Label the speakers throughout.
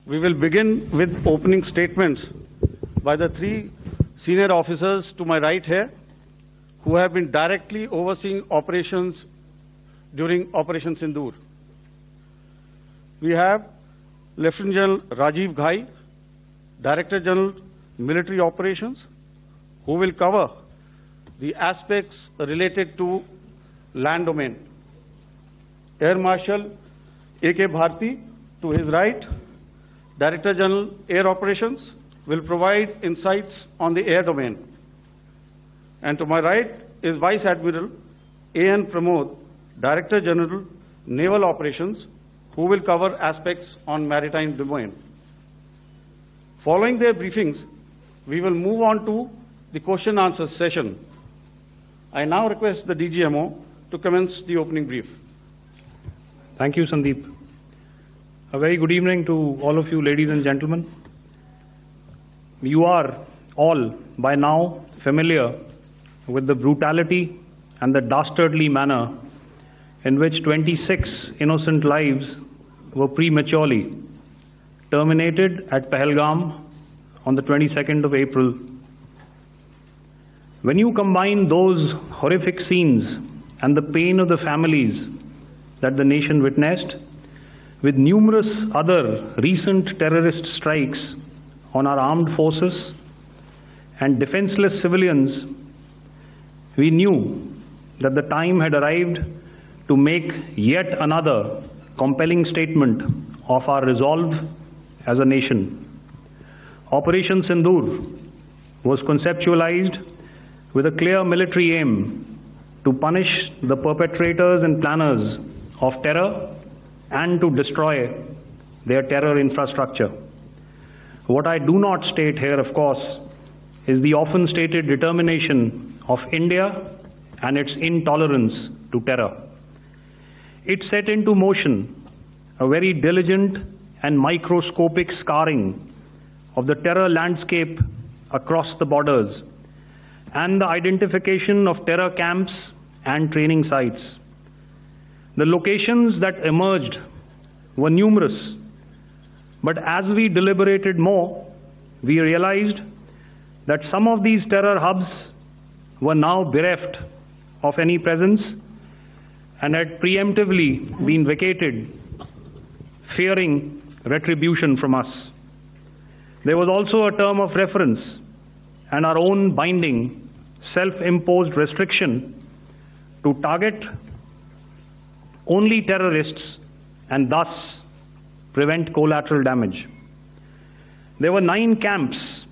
Speaker 1: We will begin with opening statements by the three senior officers to my right here, who have been directly overseeing operations during Operation Sindoor. We have Lieutenant General Rajiv Ghai, Director General Military Operations, who will cover the aspects related to land domain. Air Marshal A.K. Bharti, to his right, Director General Air Operations, will provide insights on the air domain. And to my right is Vice Admiral A.N. Pramod, Director General Naval Operations, who will cover aspects on maritime domain. Following their briefings, we will move on to the question-answer session. I now request the DGMO to commence the opening brief.
Speaker 2: Thank you, Sandeep. A very good evening to all of you, ladies and gentlemen. You are all by now familiar with the brutality and the dastardly manner in which 26 innocent lives were prematurely terminated at Pahalgam on the 22nd of April. When you combine those horrific scenes and the pain of the families that the nation witnessed with numerous other recent terrorist strikes on our armed forces and defenseless civilians, we knew that the time had arrived to make yet another compelling statement of our resolve as a nation. Operation Sindoor was conceptualized with a clear military aim to punish the perpetrators and planners of terror and to destroy their terror infrastructure. What I do not state here, of course, is the often stated determination of India and its intolerance to terror. It set into motion a very diligent and microscopic scarring of the terror landscape across the borders and the identification of terror camps and training sites. The locations that emerged were numerous, but as we deliberated more, we realized that some of these terror hubs were now bereft of any presence and had preemptively been vacated, fearing retribution from us. There was also a term of reference and our own binding, self-imposed restriction to target only terrorists and thus prevent collateral damage. There were 9 camps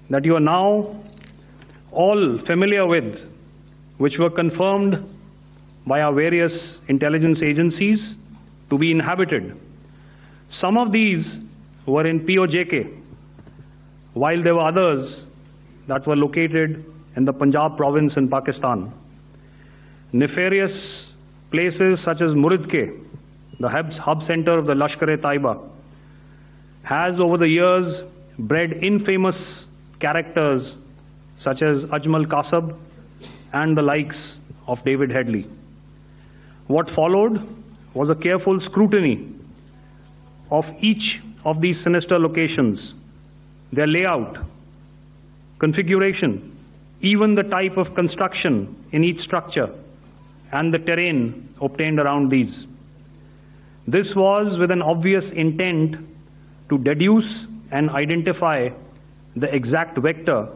Speaker 2: that you are now all familiar with, which were confirmed by our various intelligence agencies to be inhabited. Some of these were in POJK, while there were others that were located in the Punjab province in Pakistan. Nefarious places such as Muridke, the hub center of the Lashkar-e-Taiba, has over the years bred infamous characters such as Ajmal Kasab and the likes of David Headley. What followed was a careful scrutiny of each of these sinister locations, their layout, configuration, even the type of construction in each structure, and the terrain obtained around these. This was with an obvious intent to deduce and identify the exact vector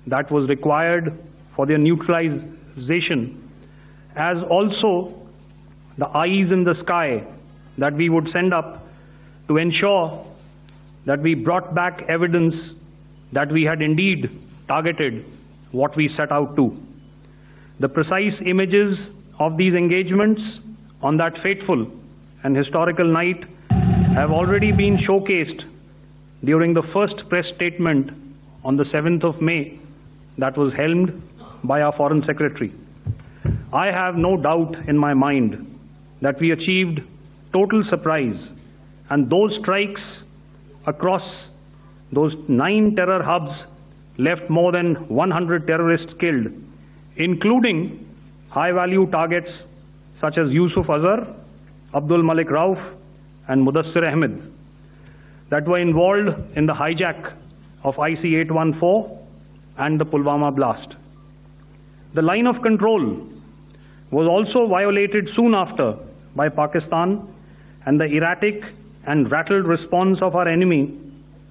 Speaker 2: that was required for their neutralization, as also the eyes in the sky that we would send up to ensure that we brought back evidence that we had indeed targeted what we set out to. The precise images of these engagements on that fateful and historical night have already been showcased during the first press statement on the 7th of May that was helmed by our Foreign Secretary. I have no doubt in my mind that we achieved total surprise, and those strikes across those 9 terror hubs left more than 100 terrorists killed, including high-value targets such as Yusuf Azhar, Abdul Malik Rauf, and Mudassir Ahmed. that were involved in the hijack of IC-814 and the Pulwama blast. The line of control was also violated soon after by Pakistan, and the erratic and rattled response of our enemy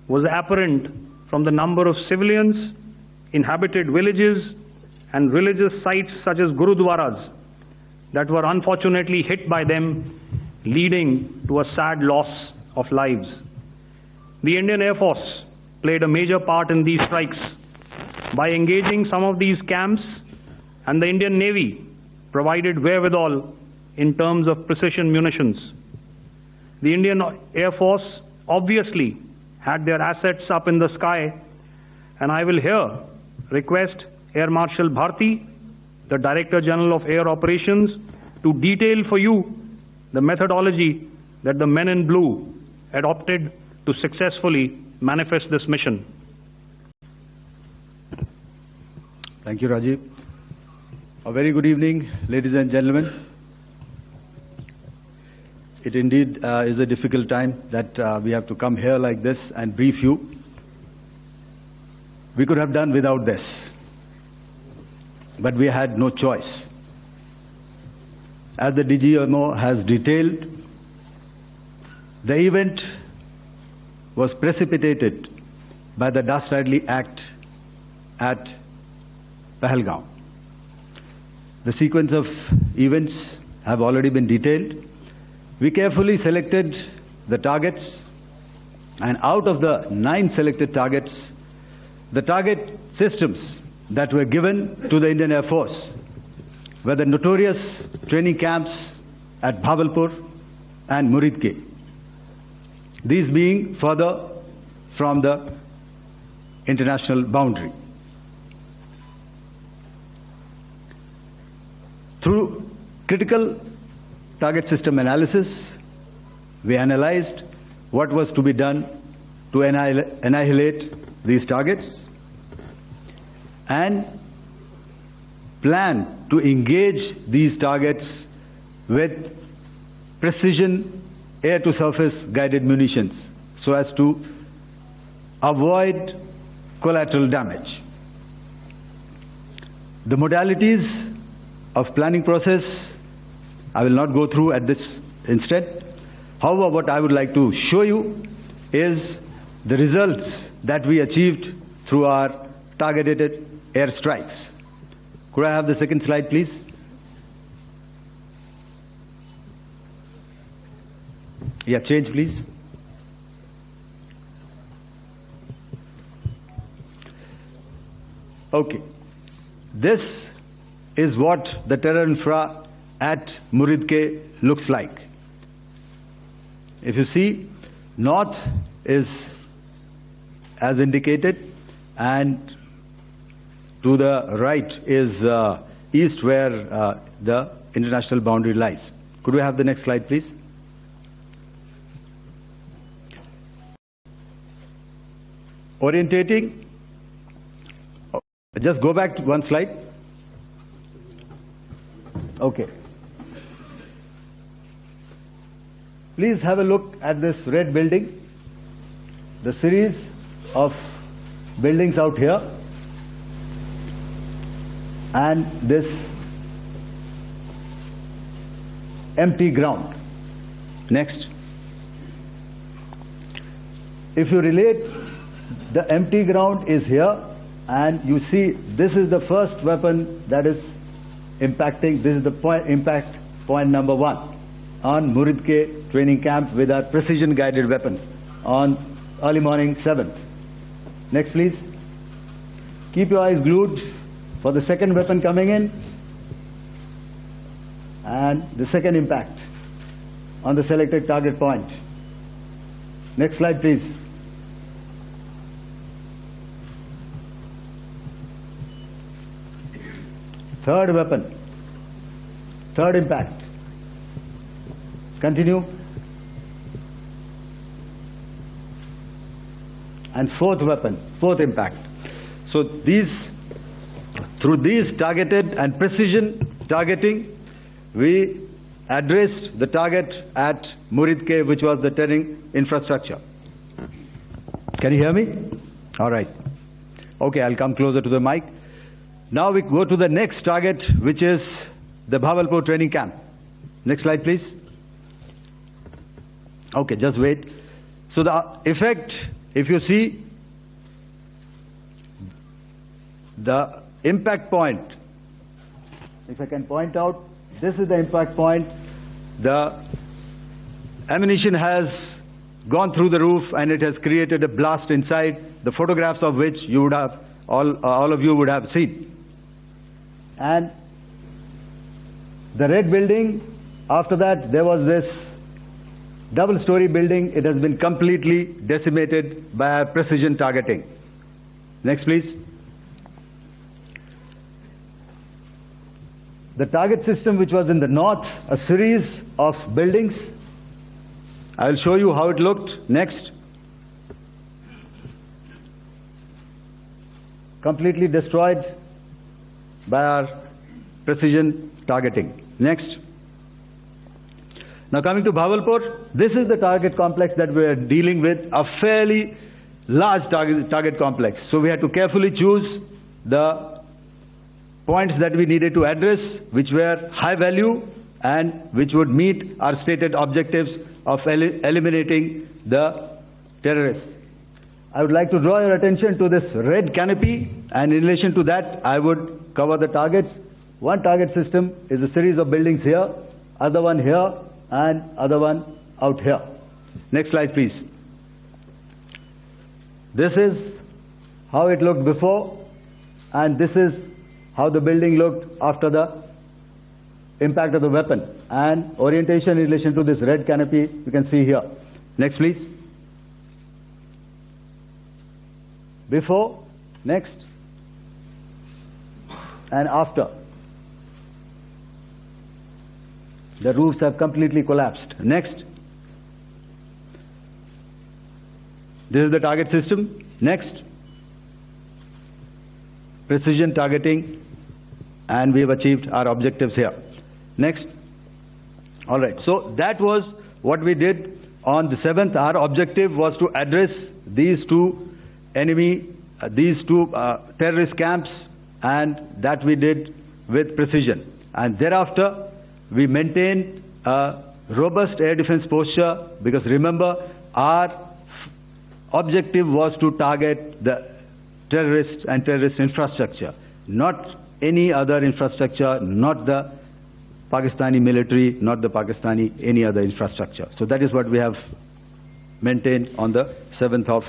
Speaker 2: was apparent from the number of civilians, inhabited villages, and religious sites such as Gurudwaras that were unfortunately hit by them, leading to a sad loss of lives. The Indian Air Force played a major part in these strikes by engaging some of these camps, and the Indian Navy provided wherewithal in terms of precision munitions. The Indian Air Force obviously had their assets up in the sky, and I will here request Air Marshal Bharti, the Director General of Air Operations, to detail for you the methodology that the men in blue adopted to successfully manifest this mission.
Speaker 3: Thank you, Rajiv. A very good evening, ladies and gentlemen. It indeed is a difficult time that we have to come here like this and brief you. We could have done without this, but we had no choice. As the DGMO has detailed, the event was precipitated by the dastardly act at Pahalgaon. The sequence of events have already been detailed. We carefully selected the targets, and out of the 9 selected targets, the target systems that were given to the Indian Air Force were the notorious training camps at Bhavalpur and Muridke, these being further from the international boundary. Through critical target system analysis, we analyzed what was to be done to annihilate these targets and plan to engage these targets with precision air-to-surface guided munitions so as to avoid collateral damage. The modalities of planning process I will not go through at this instant. However, what I would like to show you is the results that we achieved through our targeted air strikes. Could I have the second slide, please? Yeah, change, please. Okay. This is what the terror infra at Muridke looks like. If you see, north is as indicated, and to the right is east, where the international boundary lies. Could we have the next slide, please? Orientating. Just go back to one slide. Okay. Please have a look at this red building, the series of buildings out here, and this empty ground. Next. If you relate, the empty ground is here, and you see this is the first weapon that is impacting. This is the impact point number 1 on Muridke training camp with our precision guided weapons on early morning 7th. Next, please. Keep your eyes glued for the second weapon coming in and the second impact on the selected target point. Next slide, please. Third weapon, third impact. Continue. And fourth weapon, fourth impact. So through these targeted and precision targeting, we addressed the target at Muridke, which was the terrain infrastructure. Can you hear me? All right. Okay, I'll come closer to the mic. Now we go to the next target, which is the Bhavalpur training camp. Next slide, please. Okay, just wait. So the effect, if you see, the impact point, if I can point out, this is the impact point. The ammunition has gone through the roof and it has created a blast inside, the photographs of which you would have, all of you would have seen. And the red building, after that there was this double-story building. It has been completely decimated by precision targeting. Next, please. The target system, which was in the north, a series of buildings. I will show you how it looked. Next. Completely destroyed by our precision targeting. Next. Now coming to Bhavalpur, this is the target complex that we are dealing with, a fairly large target complex. So we had to carefully choose the points that we needed to address, which were high value and which would meet our stated objectives of eliminating the terrorists. I would like to draw your attention to this red canopy, and in relation to that I would cover the targets. One target system is a series of buildings here, other one here, and other one out here. Next slide, please. This is how it looked before, and this is how the building looked after the impact of the weapon, and orientation in relation to this red canopy you can see here. Next, please. Before, next, and after. The roofs have completely collapsed. Next. This is the target system. Next. Precision targeting, and we have achieved our objectives here. Next. All right. So that was what we did on the 7th. Our objective was to address these two terrorist camps, and that we did with precision. And thereafter, we maintained a robust air defense posture, because remember, our objective was to target the terrorists and terrorist infrastructure, not any other infrastructure, not the Pakistani military, not the Pakistani any other infrastructure. So that is what we have maintained on the 7th of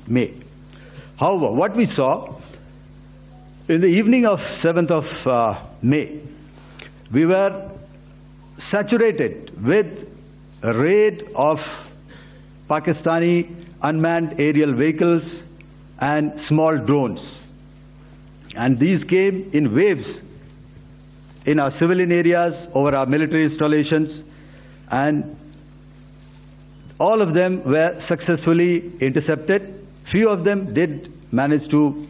Speaker 3: May. However, what we saw in the evening of 7th of May, we were saturated with a raid of Pakistani unmanned aerial vehicles and small drones. And these came in waves in our civilian areas, over our military installations, and all of them were successfully intercepted. Few of them did manage to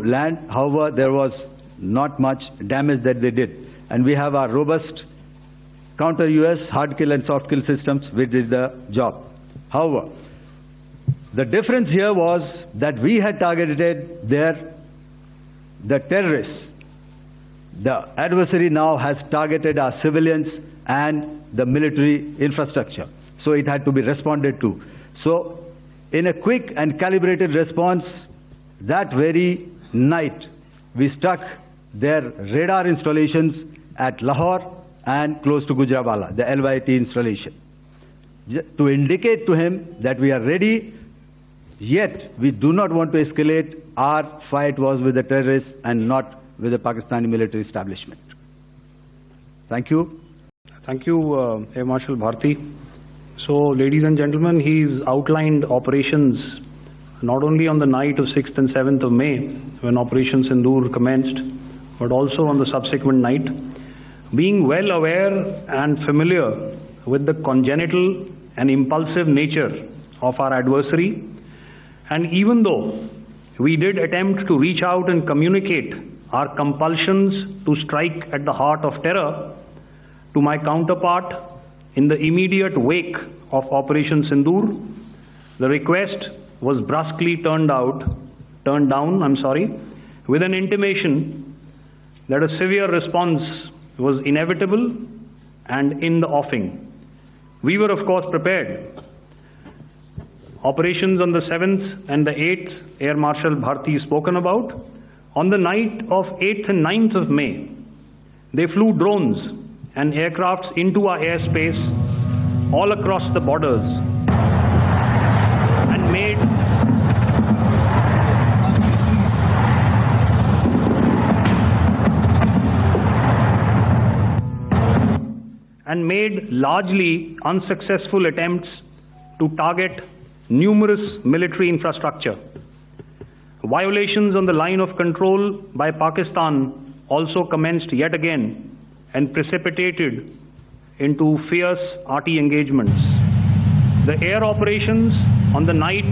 Speaker 3: land. However, there was not much damage that they did. And we have our robust counter-US hard kill and soft kill systems which did the job. However, the difference here was that we had targeted the terrorists. The adversary now has targeted our civilians and the military infrastructure. So it had to be responded to. So in a quick and calibrated response, that very night, we struck their radar installations at Lahore and close to Gujranwala, the LYT installation, to indicate to him that we are ready, yet we do not want to escalate. Our fight was with the terrorists and not with the Pakistani military establishment. Thank you.
Speaker 2: Thank you, Air Marshal Bharti. So, ladies and gentlemen, he's outlined operations not only on the night of 6th and 7th of May, when Operation Sindoor commenced, but also on the subsequent night. Being well aware and familiar with the congenital and impulsive nature of our adversary, and even though we did attempt to reach out and communicate our compulsions to strike at the heart of terror to my counterpart in the immediate wake of Operation Sindoor, the request was brusquely turned down, with an intimation that a severe response was inevitable and in the offing. We were, of course, prepared. Operations on the 7th and the 8th, Air Marshal Bharti spoken about. On the night of 8th and 9th of May, they flew drones and aircrafts into our airspace all across the borders and made largely unsuccessful attempts to target numerous military infrastructure. Violations on the line of control by Pakistan also commenced yet again and precipitated into fierce arty engagements. The air operations on the night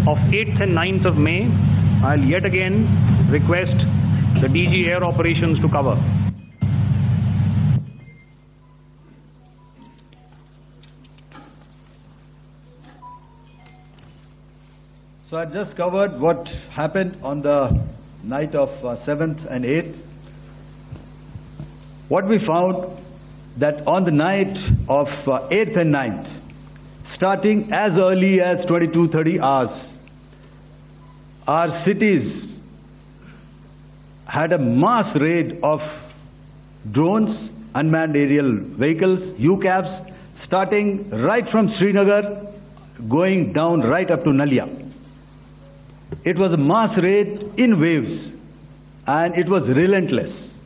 Speaker 2: of 8th and 9th of May, I'll yet again request the DG Air Operations to cover.
Speaker 3: So I just covered what happened on the night of 7th and 8th. What we found that on the night of 8th and 9th, starting as early as 22:30 hours, our cities had a mass raid of drones, unmanned aerial vehicles, UCAVs, starting right from Srinagar, going down right up to Nalia. It was a mass raid in waves, and it was relentless.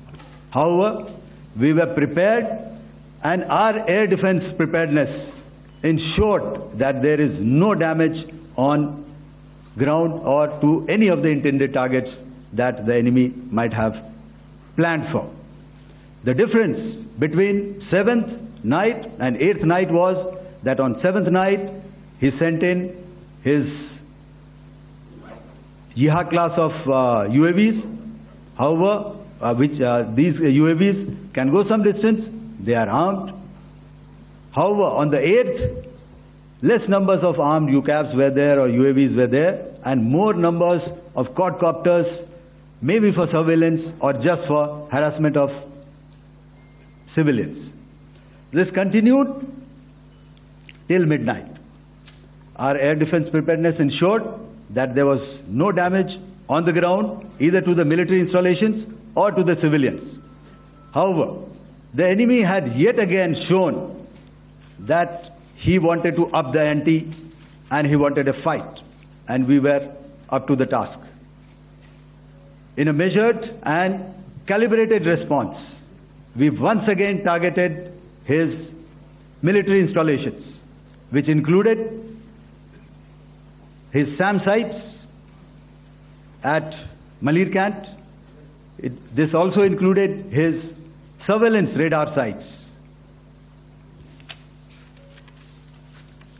Speaker 3: However, we were prepared, and our air defense preparedness ensured that there is no damage on ground or to any of the intended targets that the enemy might have planned for. The difference between 7th night and 8th night was that on 7th night, he sent in his Yeha class of UAVs. However, these UAVs can go some distance, they are armed. However, on the 8th, less numbers of armed UCAVs were there or UAVs were there, and more numbers of quadcopters, maybe for surveillance or just for harassment of civilians. This continued till midnight. Our air defense preparedness ensured that there was no damage on the ground, either to the military installations or to the civilians. However, the enemy had yet again shown that he wanted to up the ante and he wanted a fight, and we were up to the task. In a measured and calibrated response, we once again targeted his military installations, which included his SAM sites at Malirkant. This also included his surveillance radar sites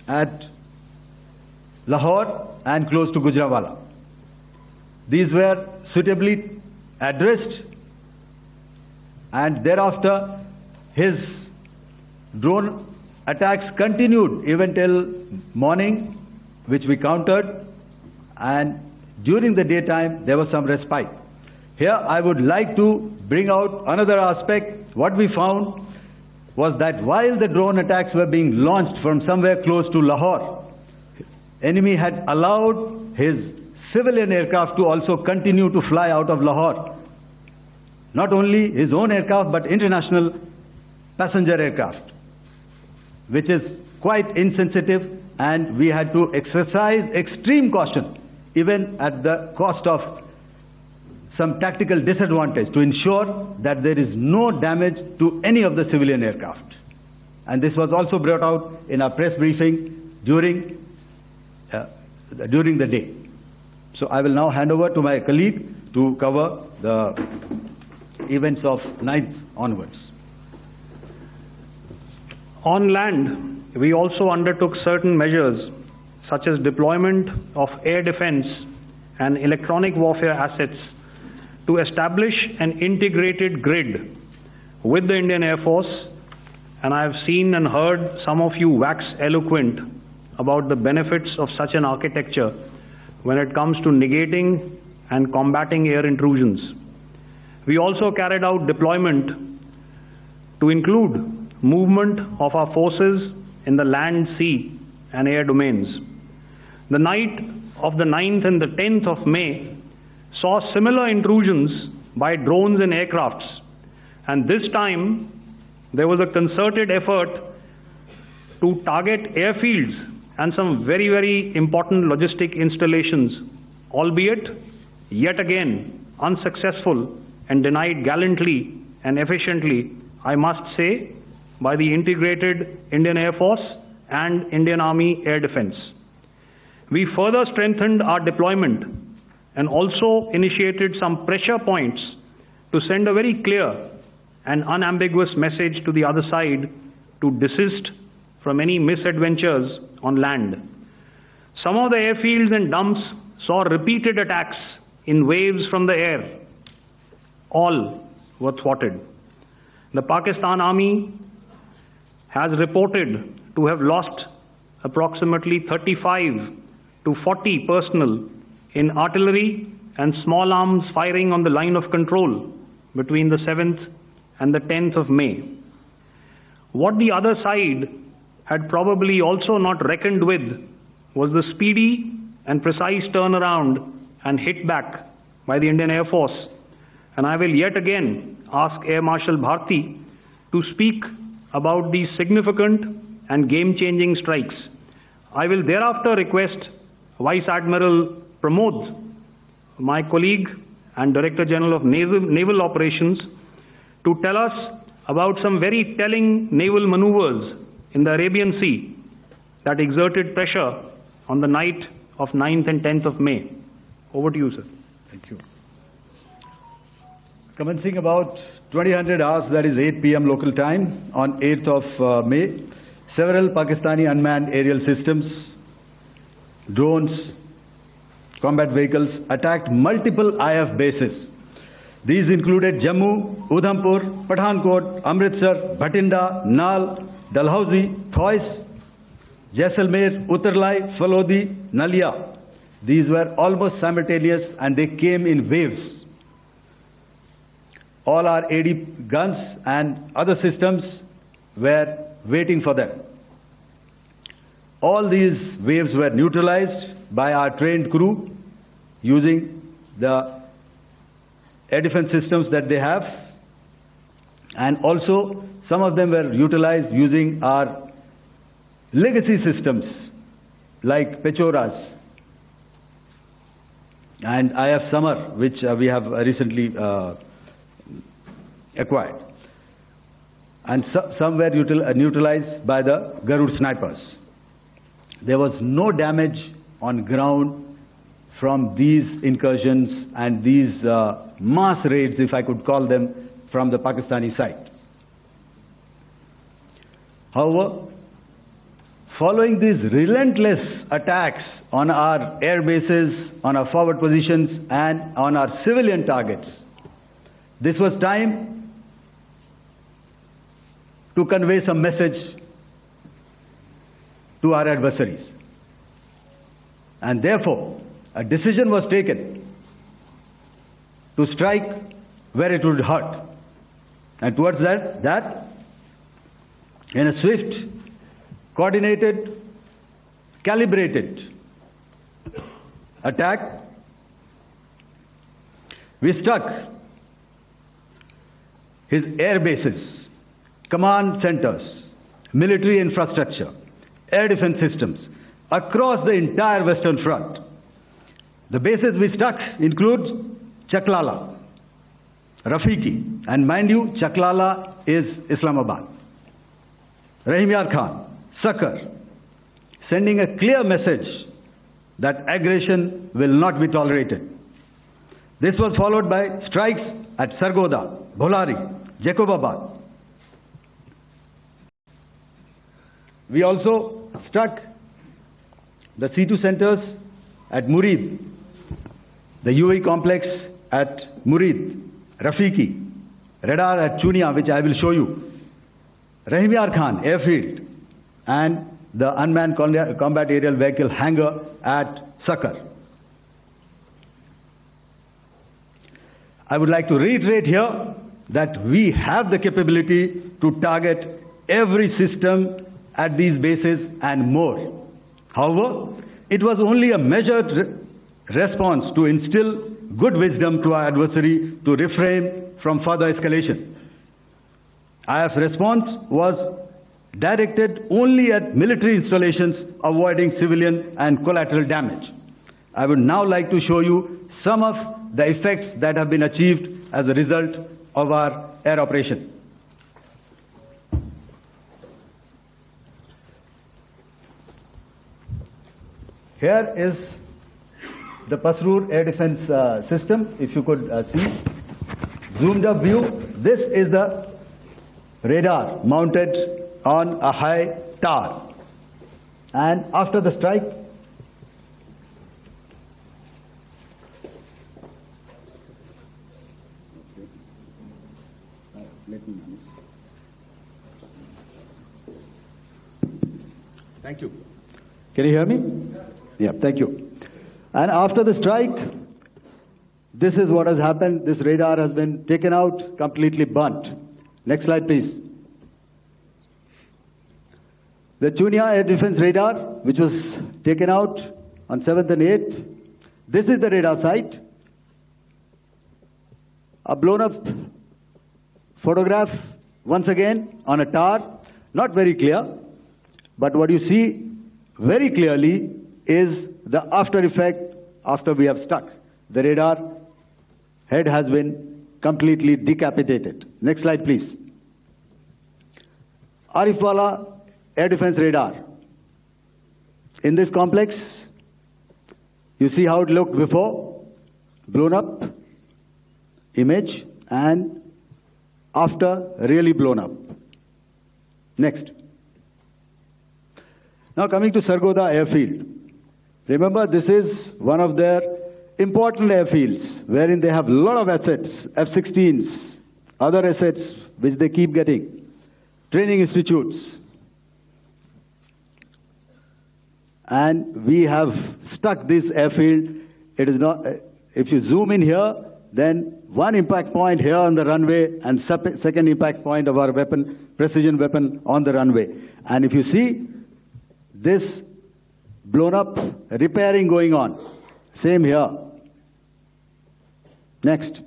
Speaker 3: at Lahore and close to Gujranwala. These were suitably addressed, and thereafter his drone attacks continued even till morning, which we countered, and during the daytime there was some respite. Here I would like to bring out another aspect. What we found was that while the drone attacks were being launched from somewhere close to Lahore, enemy had allowed his civilian aircraft to also continue to fly out of Lahore. Not only his own aircraft, but international passenger aircraft, which is quite insensitive, and we had to exercise extreme caution, even at the cost of some tactical disadvantage, to ensure that there is no damage to any of the civilian aircraft. And this was also brought out in our press briefing during the day. So I will now hand over to my colleague to cover the events of 9th onwards.
Speaker 2: On land, we also undertook certain measures such as deployment of air defense and electronic warfare assets to establish an integrated grid with the Indian Air Force and I have seen and heard some of you wax eloquent about the benefits of such an architecture when it comes to negating and combating air intrusions. We also carried out deployment to include movement of our forces in the land, sea, and air domains. The night of the 9th and the 10th of May saw similar intrusions by drones and aircrafts, and this time there was a concerted effort to target airfields and some very, very important logistic installations, albeit yet again unsuccessful and denied gallantly and efficiently, I must say, by the integrated Indian Air Force and Indian Army Air Defense. We further strengthened our deployment and also initiated some pressure points to send a very clear and unambiguous message to the other side to desist from any misadventures on land. Some of the airfields and dumps saw repeated attacks in waves from the air. All were thwarted. The Pakistan Army has reported to have lost approximately 35 to 40 personnel in artillery and small arms firing on the line of control between the 7th and the 10th of May. What the other side had probably also not reckoned with was the speedy and precise turnaround and hit back by the Indian Air Force. And I will yet again ask Air Marshal Bharti to speak about these significant and game-changing strikes. I will thereafter request Vice Admiral Pramod, my colleague and Director General of Naval Operations, to tell us about some very telling naval maneuvers in the Arabian Sea that exerted pressure on the night of 9th and 10th of May. Over to you, sir.
Speaker 3: Thank you. Commencing about 2000 hours, that is 8 p.m. local time, on 8th of May, several Pakistani unmanned aerial systems, drones, combat vehicles attacked multiple IF bases. These included Jammu, Udhampur, Pathankot, Amritsar, Bhatinda, Nal, Dalhousie, Thois, Jaisalmer, Uttarlai, Falodi, Nalia. These were almost simultaneous and they came in waves. All our AD guns and other systems were waiting for them. All these waves were neutralized by our trained crew using the air defense systems that they have, and also some of them were utilized using our legacy systems like Pechoras and IF Summer, which we have recently acquired. And some were neutralized by the Garud snipers. There was no damage on ground from these incursions and these mass raids, if I could call them, from the Pakistani side. However, following these relentless attacks on our air bases, on our forward positions, and on our civilian targets, this was time to convey some message to our adversaries. And therefore, a decision was taken to strike where it would hurt. And towards that, in a swift, coordinated, calibrated attack, we struck his air bases, command centers, military infrastructure, air defense systems across the entire Western Front. The bases we struck include Chaklala, Rafiki, and mind you, Chaklala is Islamabad. Rahim Yar Khan, Sakar, sending a clear message that aggression will not be tolerated. This was followed by strikes at Sargoda, Bholari, Jacobabad. We also struck the C2 centers at Murid, the UAE complex at Murid, Rafiki, radar at Chunia, which I will show you, Rahimyar Khan Airfield and the unmanned combat aerial vehicle hangar at Sakar. I would like to reiterate here that we have the capability to target every system at these bases and more. However, it was only a measured response to instill good wisdom to our adversary to refrain from further escalation. IF's response was directed only at military installations, avoiding civilian and collateral damage. I would now like to show you some of the effects that have been achieved as a result of our air operation. Here is the Pasrur air defense system, if you could see. Zoomed up view, this is the radar mounted on a high tower. And after the strike, thank you. Can you hear me? Yeah, thank you. And after the strike, this is what has happened. This radar has been taken out, completely burnt. Next slide, please. The Chunia air defense radar, which was taken out on 7th and 8th. This is the radar site. A blown up photograph, once again, on a tower. Not very clear, but what you see very clearly is the after effect after we have struck. The radar head has been completely decapitated. Next slide, please. Arifwala air defense radar. In this complex, you see how it looked before, blown up image, and after really blown up. Next. Now coming to Sargodha airfield. Remember, this is one of their important airfields wherein they have a lot of assets, F-16s, other assets which they keep getting, training institutes. And we have stuck this airfield. It is not, if you zoom in here, then one impact point here on the runway and second impact point of our weapon, precision weapon on the runway. And if you see this blown up, repairing going on. Same here. Next.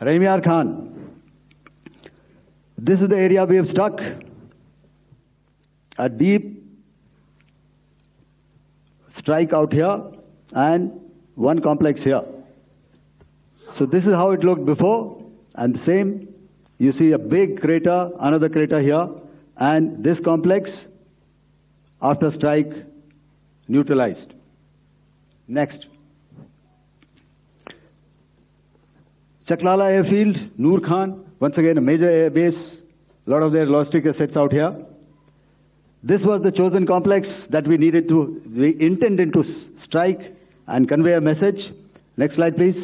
Speaker 3: Rahimyar Khan. This is the area we have struck. A deep strike out here and one complex here. So this is how it looked before, and same, you see a big crater, another crater here, and this complex after strike neutralized. Next. Chaklala airfield, Noor Khan, once again a major air base, a lot of their logistic assets out here. This was the chosen complex that we intended to strike and convey a message. Next slide, please.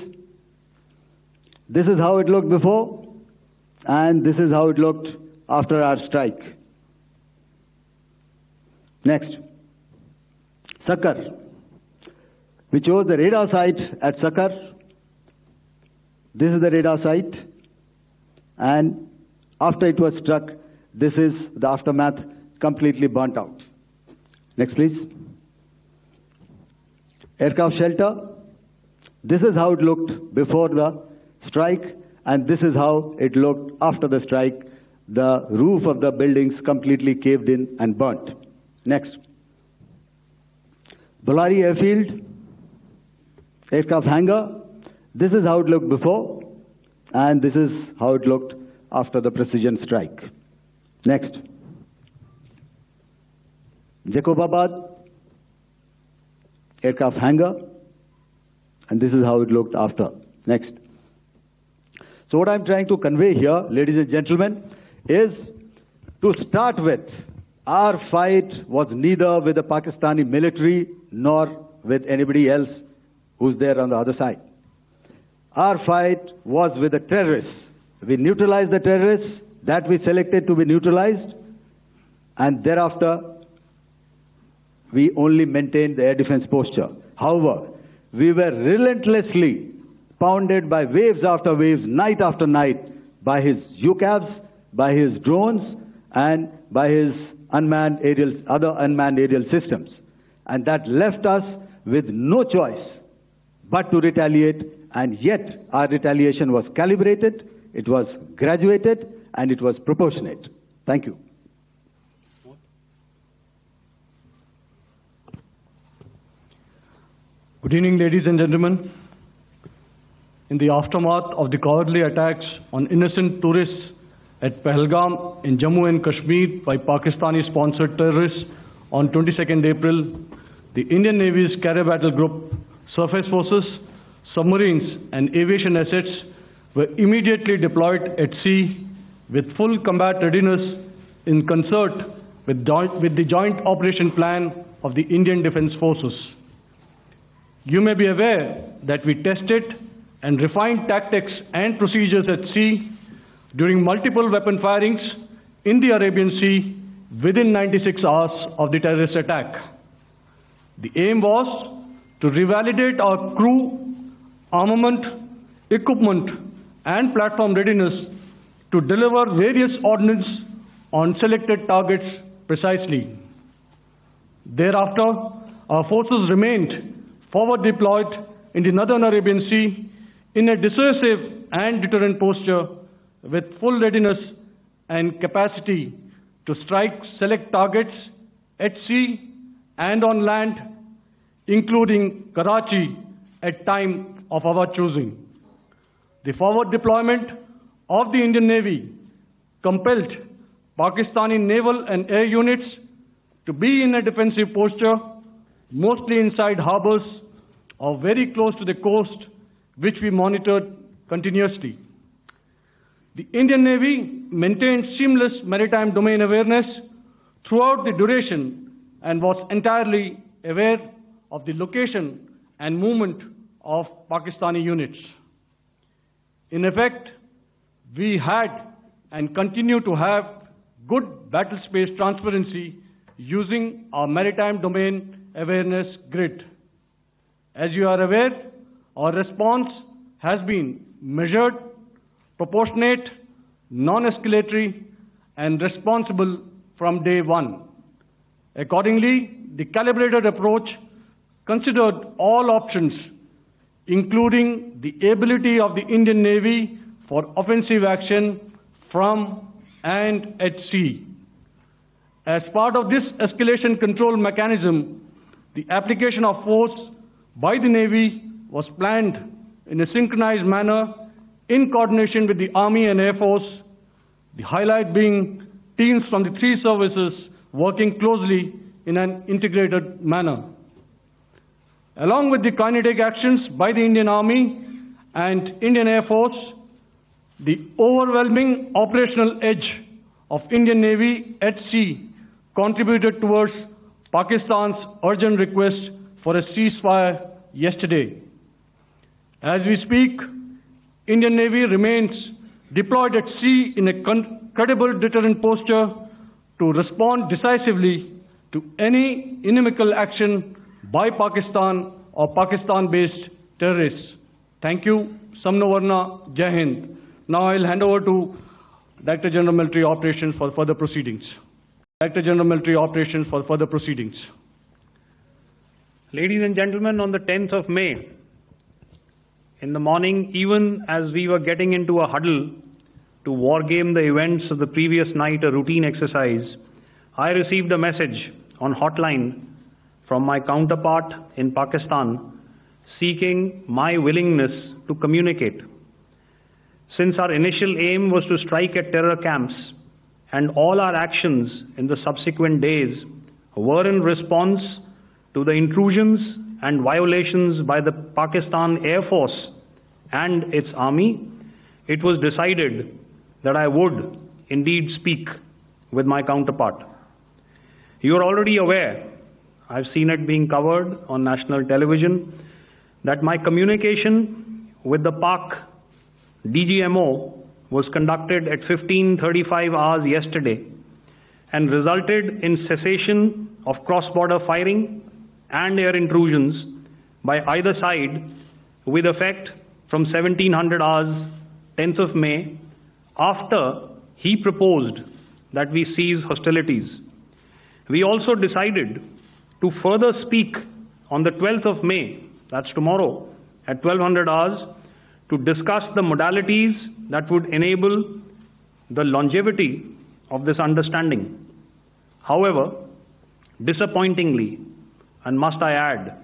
Speaker 3: This is how it looked before, and this is how it looked after our strike. Next. Sakar. We chose the radar site at Sakar. This is the radar site, and after it was struck, this is the aftermath, completely burnt out. Next, please. Aircraft shelter. This is how it looked before the strike, and this is how it looked after the strike. The roof of the buildings completely caved in and burnt. Next. Bolari airfield, aircraft hangar. This is how it looked before, and this is how it looked after the precision strike. Next. Jacobabad, aircraft hangar, and this is how it looked after. Next. So what I'm trying to convey here, ladies and gentlemen, is to start with, our fight was neither with the Pakistani military nor with anybody else who's there on the other side. Our fight was with the terrorists. We neutralized the terrorists That we selected to be neutralized, and thereafter we only maintained the air defense posture. However, we were relentlessly pounded by waves after waves, night after night, by his UCAVs, by his drones, and by his other unmanned aerial systems. And that left us with no choice but to retaliate, and yet our retaliation was calibrated, it was graduated, and it was proportionate. Thank you.
Speaker 4: Good evening, ladies and gentlemen. In the aftermath of the cowardly attacks on innocent tourists at Pahalgam in Jammu and Kashmir by Pakistani-sponsored terrorists on 22nd April, the Indian Navy's Carrier Battle Group, surface forces, submarines, and aviation assets were immediately deployed at sea with full combat readiness in concert with the joint operation plan of the Indian Defence Forces. You may be aware that we tested and refined tactics and procedures at sea during multiple weapon firings in the Arabian Sea within 96 hours of the terrorist attack. The aim was to revalidate our crew, armament, equipment, and platform readiness to deliver various ordnance on selected targets precisely. Thereafter, our forces remained forward deployed in the Northern Arabian Sea in a dissuasive and deterrent posture with full readiness and capacity to strike select targets at sea and on land, including Karachi at time of our choosing. The forward deployment of the Indian Navy compelled Pakistani naval and air units to be in a defensive posture, mostly inside harbors or very close to the coast, which we monitored continuously. The Indian Navy maintained seamless maritime domain awareness throughout the duration and was entirely aware of the location and movement of Pakistani units. In effect, we had and continue to have good battle space transparency using our maritime domain awareness grid. As you are aware, our response has been measured, proportionate, non-escalatory, and responsible from day one. Accordingly, the calibrated approach considered all options, including the ability of the Indian Navy for offensive action from and at sea. As part of this escalation control mechanism, the application of force by the Navy was planned in a synchronized manner in coordination with the Army and Air Force, the highlight being teams from the three services working closely in an integrated manner. Along with the kinetic actions by the Indian Army and Indian Air Force, the overwhelming operational edge of Indian Navy at sea contributed towards Pakistan's urgent request for a ceasefire yesterday. As we speak, Indian Navy remains deployed at sea in a credible deterrent posture to respond decisively to any inimical action by Pakistan or Pakistan-based terrorists. Thank you. Samno Varna, Jai Hind. Now I'll hand over to Director General Military Operations for further proceedings. Director General Military Operations for further proceedings.
Speaker 2: Ladies and gentlemen, on the 10th of May, in the morning, even as we were getting into a huddle to wargame the events of the previous night, a routine exercise, I received a message on hotline from my counterpart in Pakistan seeking my willingness to communicate. Since our initial aim was to strike at terror camps, and all our actions in the subsequent days were in response to the intrusions and violations by the Pakistan Air Force and its army, it was decided that I would indeed speak with my counterpart. You are already aware, I've seen it being covered on national television, that my communication with the Pak DGMO was conducted at 15:35 hours yesterday and resulted in cessation of cross-border firing and air intrusions by either side with effect from 1700 hours 10th of May, after he proposed that we cease hostilities. We also decided to further speak on the 12th of May, that's tomorrow, at 1200 hours, to discuss the modalities that would enable the longevity of this understanding. However, disappointingly, and must I add,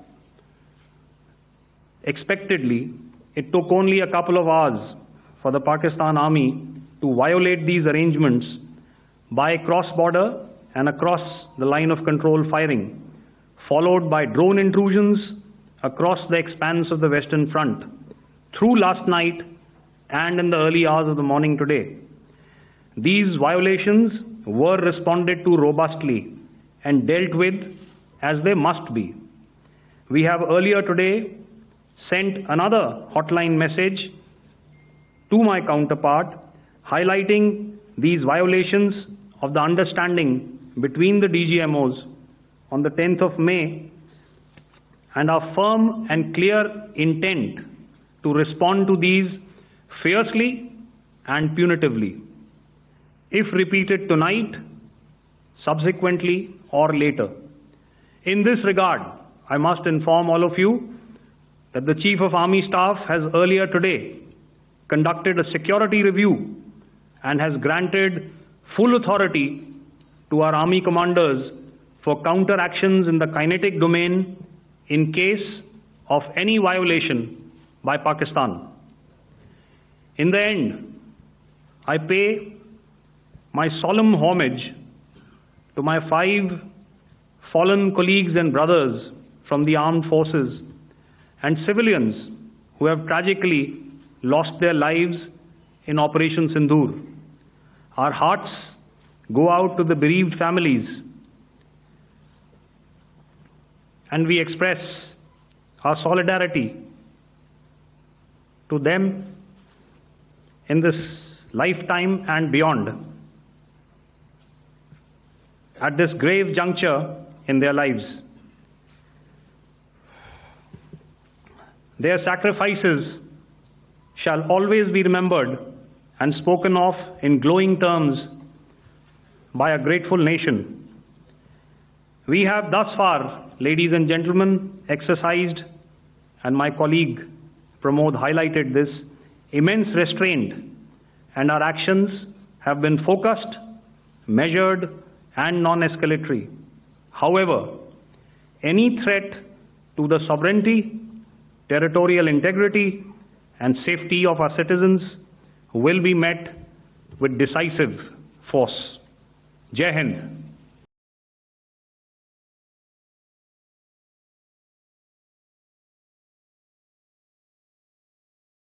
Speaker 2: expectedly, it took only a couple of hours for the Pakistan Army to violate these arrangements by cross-border and across the line of control firing, followed by drone intrusions across the expanse of the Western Front through last night and in the early hours of the morning today. These violations were responded to robustly and dealt with as they must be. We have earlier today sent another hotline message to my counterpart highlighting these violations of the understanding between the DGMOs on the 10th of May and our firm and clear intent to respond to these fiercely and punitively, if repeated tonight, subsequently, or later. In this regard, I must inform all of you that the Chief of Army Staff has earlier today conducted a security review and has granted full authority to our Army commanders for counter-actions in the kinetic domain in case of any violation by Pakistan. In the end, I pay my solemn homage to my 5 fallen colleagues and brothers from the armed forces and civilians who have tragically lost their lives in Operation Sindoor. Our hearts go out to the bereaved families, and we express our solidarity to them in this lifetime and beyond, at this grave juncture in their lives. Their sacrifices shall always be remembered and spoken of in glowing terms by a grateful nation. We have thus far, ladies and gentlemen, exercised, and my colleague Pramod highlighted this, immense restraint, and our actions have been focused, measured, and non-escalatory. However, any threat to the sovereignty, territorial integrity, and safety of our citizens will be met with decisive force. Jai Hind.